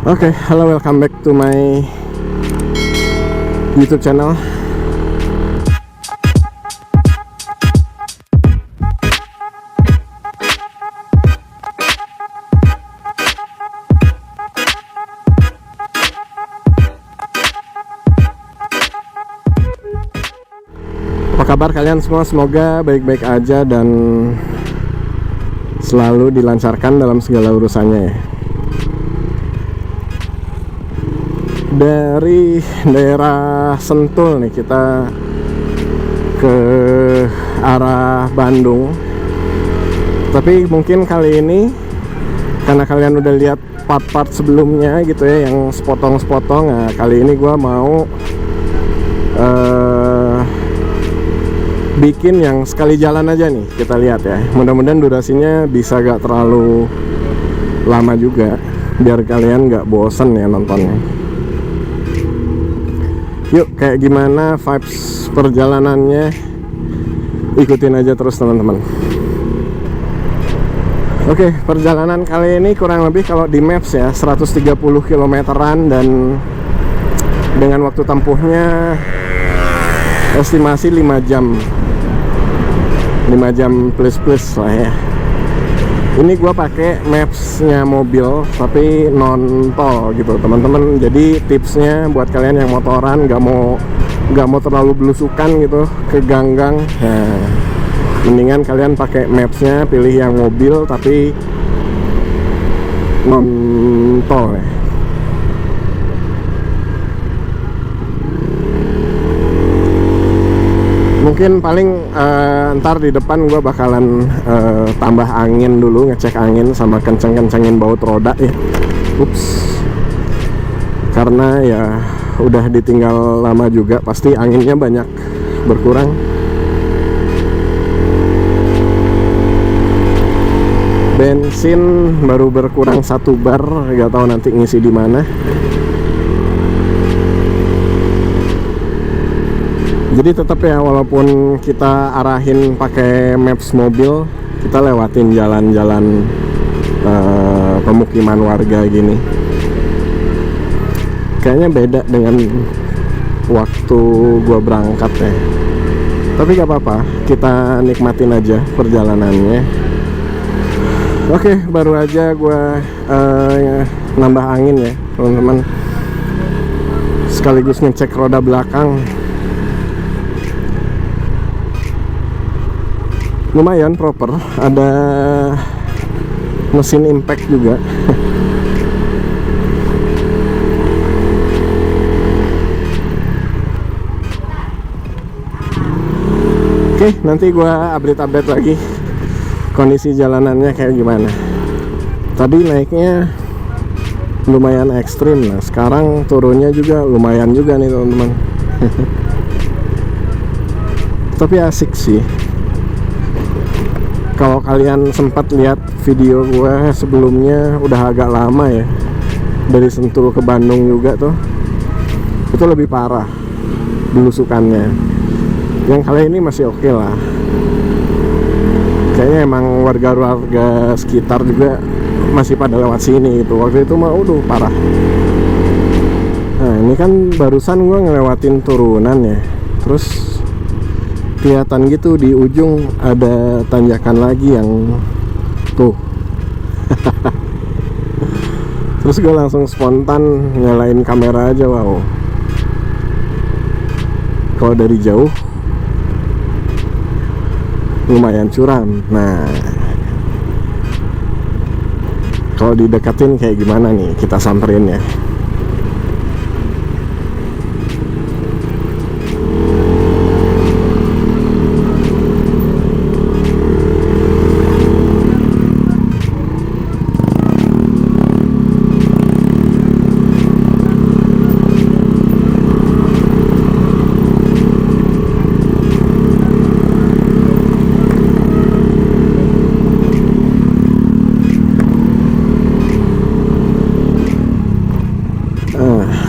Oke, halo, welcome back to my YouTube channel. Apa kabar kalian semua? Semoga baik-baik aja dan selalu dilancarkan dalam segala urusannya ya. Dari daerah Sentul nih kita ke arah Bandung. Tapi mungkin kali ini karena kalian udah lihat part-part sebelumnya gitu ya, yang sepotong-sepotong. Nah, kali ini gua mau bikin yang sekali jalan aja nih, kita lihat ya. Mudah-mudahan durasinya bisa gak terlalu lama juga, biar kalian gak bosen ya nontonnya. Yuk, kayak gimana vibes perjalanannya, ikutin aja terus teman-teman. Oke, perjalanan kali ini kurang lebih kalau di maps ya 130 kilometeran, dan dengan waktu tempuhnya estimasi 5 jam plus lah ya. Ini gua pakai mapsnya mobil tapi non tol gitu teman-teman. Jadi tipsnya buat kalian yang motoran nggak mau terlalu belusukan gitu ke gang-gang, nah, mendingan kalian pakai mapsnya pilih yang mobil tapi non tol ya. Mungkin paling ntar di depan gue bakalan tambah angin dulu, ngecek angin sama kenceng-kencengin baut roda ya. Ups, karena ya udah ditinggal lama juga, pasti anginnya banyak berkurang. Bensin baru berkurang 1 bar, gak tahu nanti ngisi di mana. Jadi tetap ya, walaupun kita arahin pakai maps mobil, kita lewatin jalan-jalan pemukiman warga gini. Kayaknya beda dengan waktu gua berangkat ya. Tapi gak apa-apa, kita nikmatin aja perjalanannya. Oke, baru aja gua nambah angin ya teman-teman, sekaligus ngecek roda belakang. Lumayan proper, ada mesin impact juga. Oke, nanti gua update lagi kondisi jalanannya kayak gimana. Tadi naiknya lumayan ekstrim, nah sekarang turunnya juga lumayan juga nih teman-teman. Tapi asik sih. Kalau kalian sempat lihat video gue sebelumnya, udah agak lama ya, dari Sentul ke Bandung juga tuh, itu lebih parah belusukannya. Yang kali ini masih oke lah. Kayaknya emang warga-warga sekitar juga masih pada lewat sini gitu. Waktu itu mah parah. Nah ini kan barusan gue ngelewatin turunan ya, terus kelihatan gitu di ujung ada tanjakan lagi yang tuh. Terus gue langsung spontan nyalain kamera aja. Wow, kalau dari jauh lumayan curam. Nah, kalau didekatin kayak gimana nih, kita samperin ya.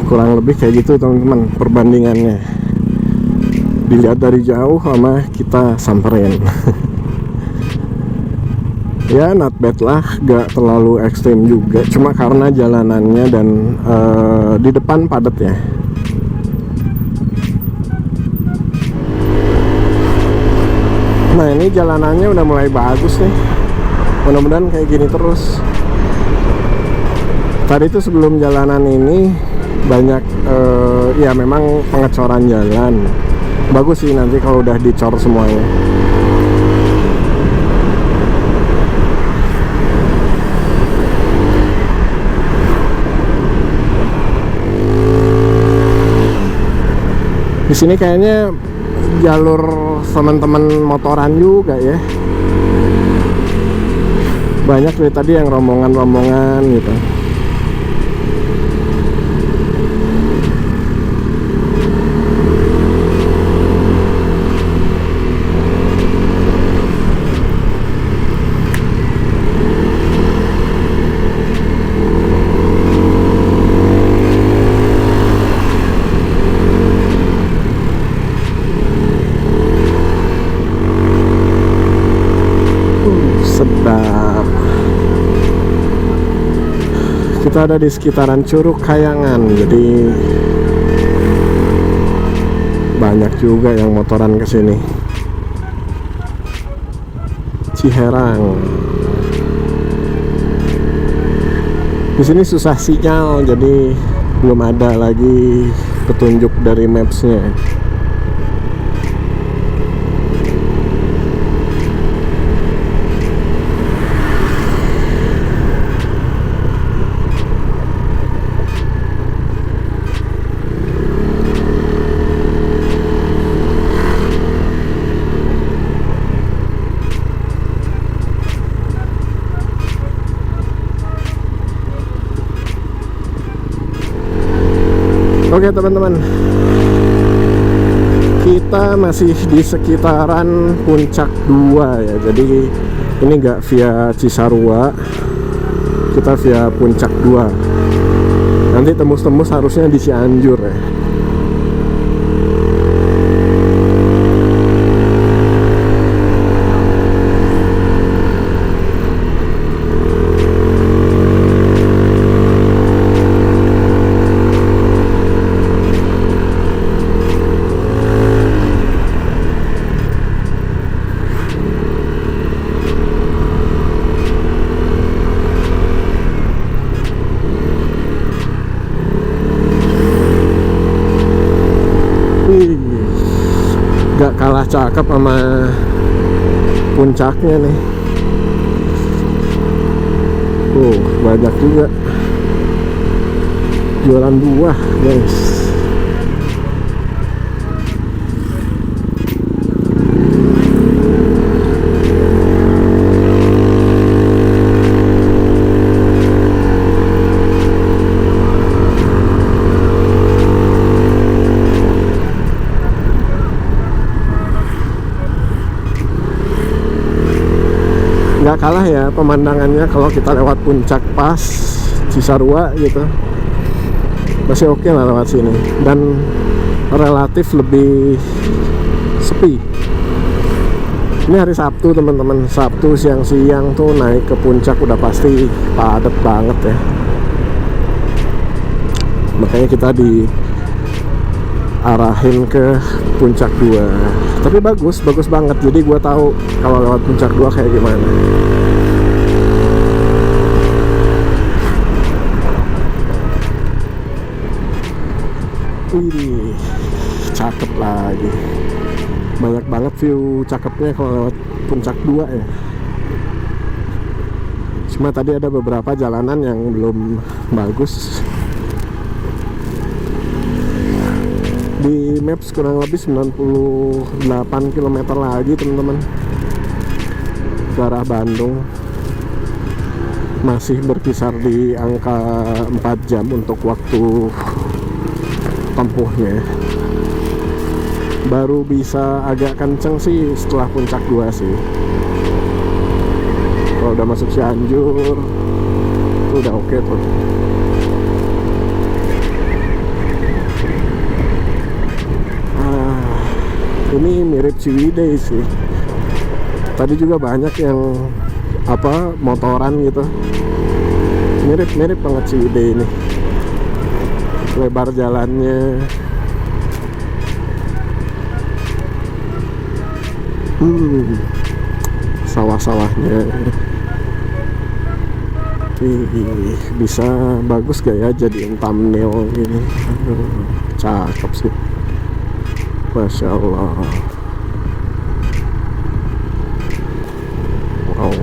Kurang lebih kayak gitu teman-teman perbandingannya, dilihat dari jauh sama kita samperin. Ya not bad lah, gak terlalu ekstrim juga, cuma karena jalanannya dan di depan padat ya. Nah ini jalanannya udah mulai bagus nih, mudah-mudahan kayak gini terus. Tadi tuh sebelum jalanan ini banyak ya memang pengecoran jalan. Bagus sih nanti kalau udah dicor semuanya. Di sini kayaknya jalur teman-teman motoran juga ya. Banyak dari tadi yang rombongan-rombongan gitu. Sedap. Kita ada di sekitaran Curug Kayangan, jadi banyak juga yang motoran ke sini. Ciherang. Di sini susah sinyal, jadi belum ada lagi petunjuk dari maps-nya. Oke teman-teman, kita masih di sekitaran Puncak 2 ya. Jadi ini nggak via Cisarua, kita via Puncak 2. Nanti tembus-tembus harusnya di Cianjur ya. Gak kalah cakep sama puncaknya nih. Banyak juga jualan buah guys. Nggak kalah ya pemandangannya kalau kita lewat puncak pas Cisarua gitu, masih oke lah lewat sini, dan relatif lebih sepi. Ini hari Sabtu teman-teman, Sabtu siang-siang tuh naik ke puncak udah pasti padat banget ya. Makanya kita diarahin ke Puncak 2. Tapi bagus banget. Jadi gue tahu kalau lewat Puncak 2 kayak gimana. Wih, cakep lagi. Banyak banget view cakepnya kalau lewat Puncak 2 ya. Cuma tadi ada beberapa jalanan yang belum bagus. Di maps kurang lebih 98 km lagi teman-teman ke arah Bandung. Masih berkisar di angka 4 jam untuk waktu tempuhnya. Baru bisa agak kenceng sih setelah Puncak 2 sih. Kalau udah masuk Cianjur itu udah oke tuh. Ini mirip Ciwidey sih. Tadi juga banyak yang apa motoran gitu. Mirip banget sih ide ini. Lebar jalannya. Sawah-sawahnya. Bisa bagus gak ya jadiin thumbnail gini. Cakep sih, Masya Allah. Wow,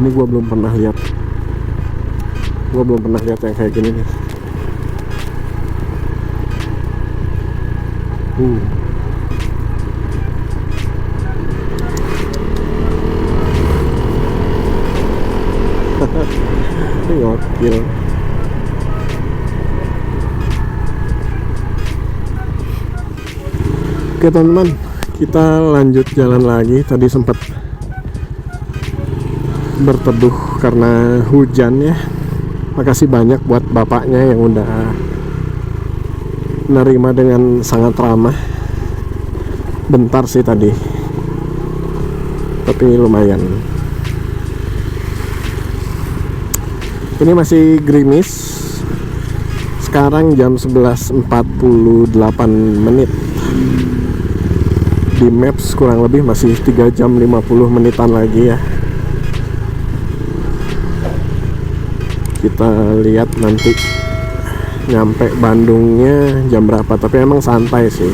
ini gua belum pernah lihat yang kayak gini nih. Ini gokil. Oke teman-teman, kita lanjut jalan lagi. Tadi sempat berteduh karena hujan ya. Makasih banyak buat bapaknya yang udah nerima dengan sangat ramah. Bentar sih tadi, tapi lumayan. Ini masih gerimis. Sekarang jam 11.48 menit. Di Maps kurang lebih masih 3 jam 50 menitan lagi ya. Kita lihat nanti nyampe Bandungnya jam berapa. Tapi emang santai sih.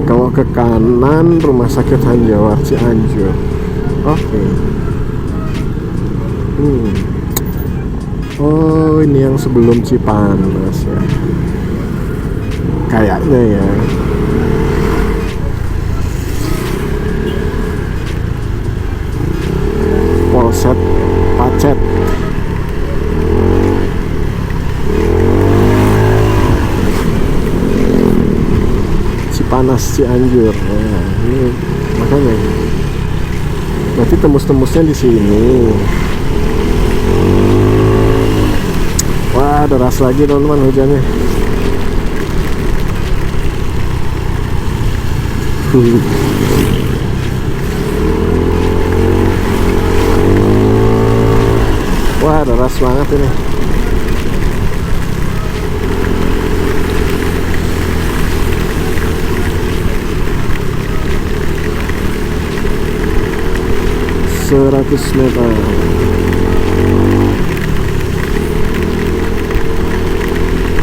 Kalau ke kanan Rumah Sakit Hanjawar Cianjur. Oke. Oh, ini yang sebelum Cipanas ya. Kayaknya ya. Polsek Pacet. Cipanas Cianjur. Nah, ini makanya. Berarti tembus-tembusnya di sini. Wah, deras lagi teman-teman hujannya. Wah, deras banget ini. Seratus meter.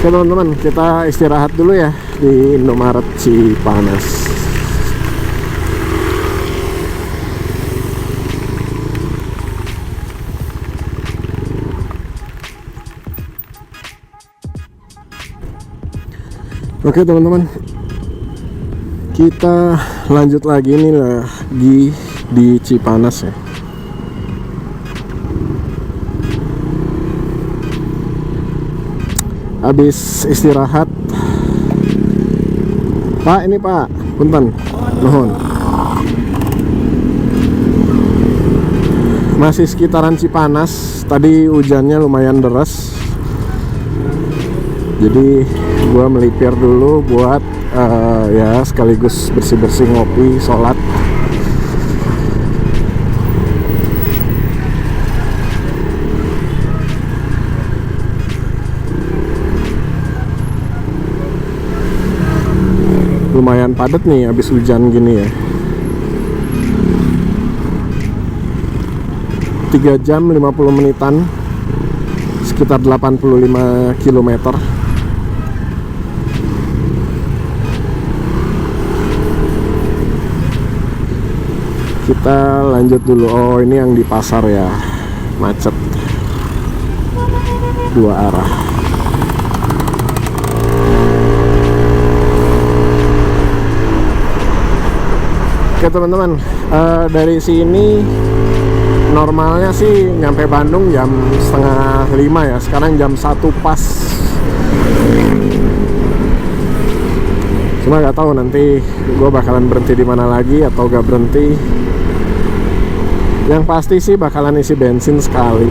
Oke teman-teman, kita istirahat dulu ya di Indomaret Cipanas. Oke teman-teman, kita lanjut lagi nih lagi di Cipanas ya. Habis istirahat. Pak, ini Pak, punten, nuhun. Masih sekitaran Cipanas. Tadi hujannya lumayan deras. Jadi gua melipir dulu buat ya sekaligus bersih-bersih, ngopi, sholat. Lumayan padat nih habis hujan gini ya. 3 jam 50 menitan, sekitar 85 km. Kita lanjut dulu. Oh, ini yang di pasar ya, macet 2 arah. Oke teman-teman, dari sini normalnya sih nyampe Bandung jam 4:30 ya. Sekarang jam 1 pas. Cuma nggak tahu nanti gue bakalan berhenti di mana lagi atau gak berhenti. Yang pasti sih bakalan isi bensin sekali.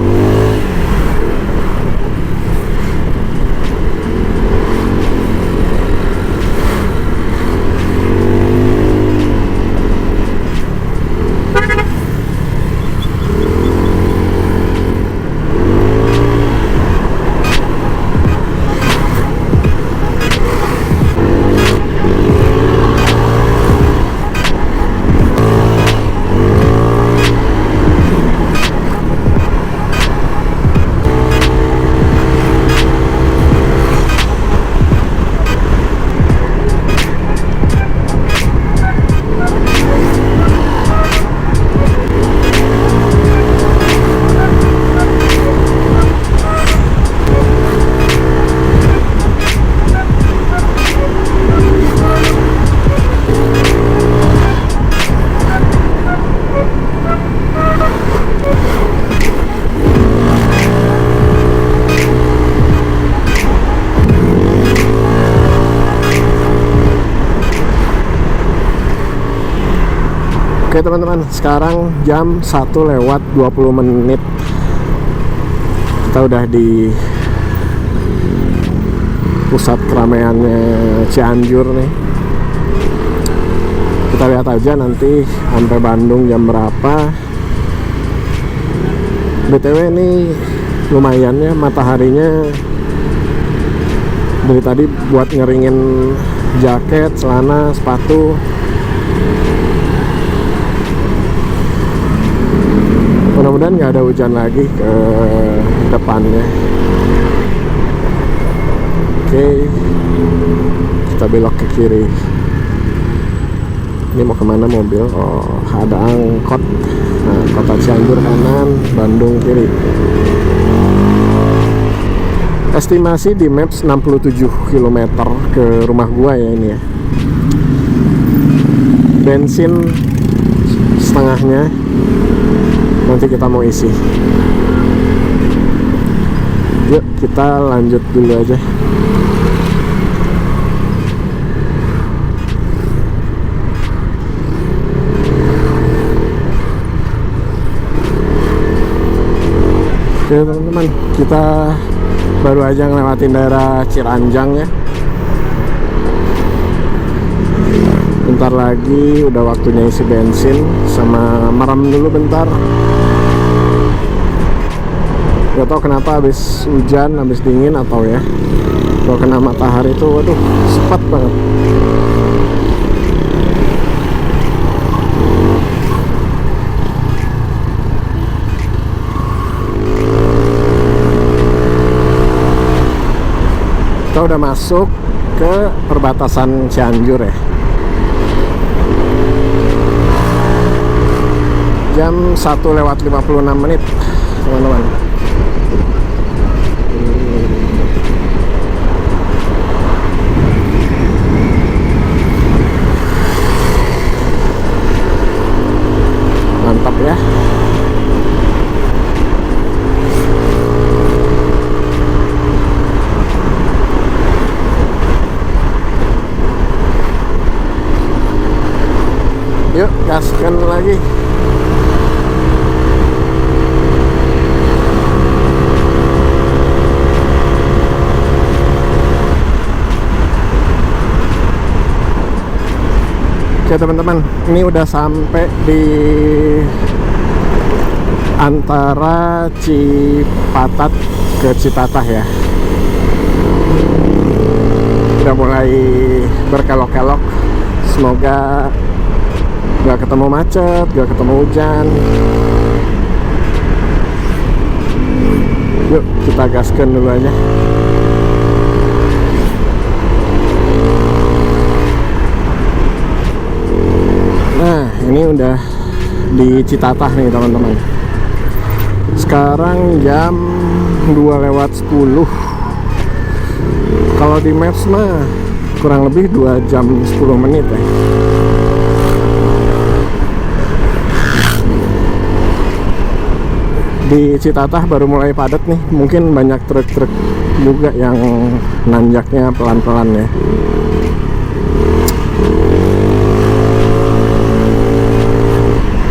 Oke teman-teman, sekarang jam 1:20. Kita udah di pusat keramaiannya Cianjur nih. Kita lihat aja nanti sampai Bandung jam berapa. BTW ini lumayan ya, mataharinya dari tadi buat ngeringin jaket, celana, sepatu. Mudah-mudahan nggak ada hujan lagi ke depannya. Oke, kita belok ke kiri. Ini mau kemana mobil? Oh, ada angkot. Nah, kota Cianjur kanan, Bandung kiri. Estimasi di Maps 67 km ke rumah gua ya ini ya. Bensin setengahnya. Nanti kita mau isi. Yuk kita lanjut dulu aja. Oke teman-teman, kita baru aja ngelewatin daerah Ciranjang ya. Bentar lagi udah waktunya isi bensin, sama merem dulu bentar. Gak tau kenapa habis hujan, habis dingin atau ya, kalau kena matahari itu waduh cepat banget. Kita udah masuk ke perbatasan Cianjur ya. Jam 1:56 teman-teman. Mantap ya. Yuk gaskan lagi. Oke teman-teman, ini udah sampai di antara Cipatat ke Citatah ya. Udah mulai berkelok-kelok. Semoga gak ketemu macet, gak ketemu hujan. Yuk kita gaskan dulu aja. Nah, ini udah di Citatah nih teman-teman. Sekarang jam 2:10. Kalau di Maps mah kurang lebih 2 jam 10 menit ya. Di Citatah baru mulai padat nih. Mungkin banyak truk-truk juga yang nanjaknya pelan-pelan ya.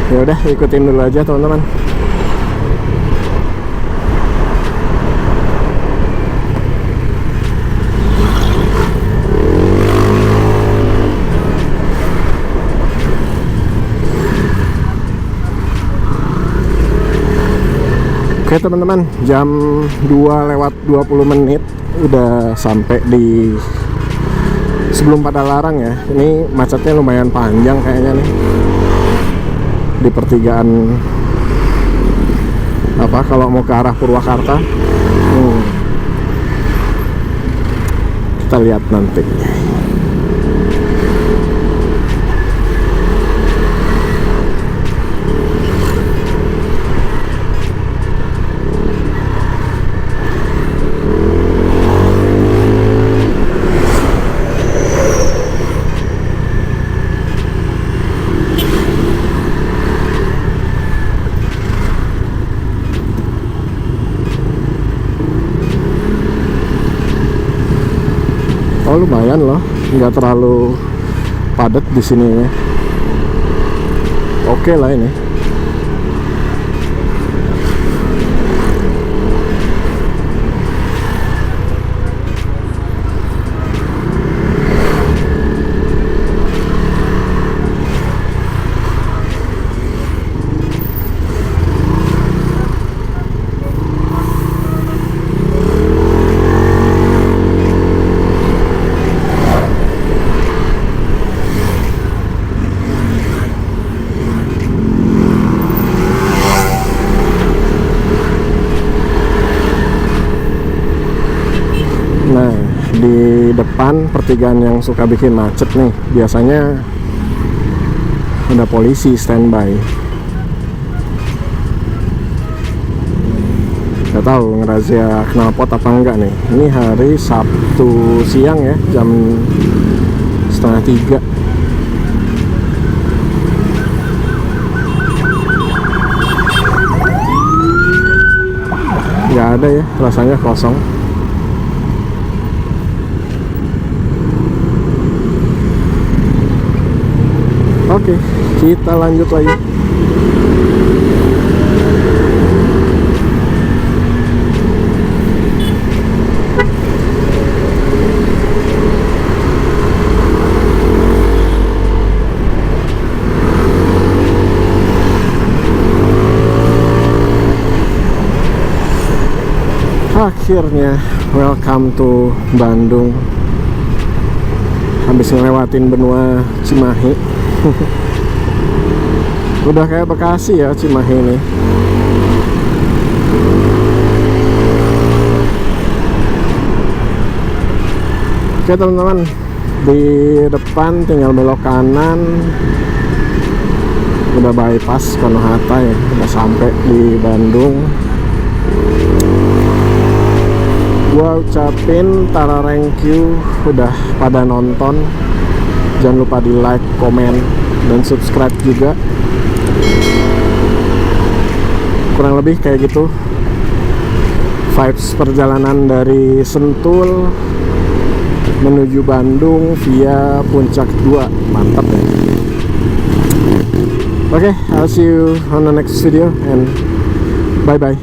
Ya udah, ikutin dulu aja teman-teman. Oke teman-teman, jam 2:20 udah sampai di sebelum Padalarang ya. Ini macetnya lumayan panjang kayaknya nih di pertigaan apa kalau mau ke arah Purwakarta. Kita lihat nanti. Oh lumayan loh, nggak terlalu padat di sini ya. Oke lah ini. Nah, di depan pertigaan yang suka bikin macet nih, biasanya ada polisi standby. Gak tahu ngerazia knalpot apa enggak nih. Ini hari Sabtu siang ya, jam 2:30. Nggak ada ya, rasanya kosong. Oke, kita lanjut lagi. Akhirnya welcome to Bandung. Habis ngelewatin benua Cimahi. Udah kayak Bekasi ya Cimahi ini. Oke teman-teman, di depan tinggal belok kanan. Udah bypass Soekarno Hatta ya, udah sampai di Bandung. Gua ucapin tara thank you udah pada nonton. Jangan lupa di like, komen, dan subscribe juga. Kurang lebih kayak gitu vibes perjalanan dari Sentul menuju Bandung via Puncak 2. Mantap ya. Oke, I'll see you on the next video and bye bye.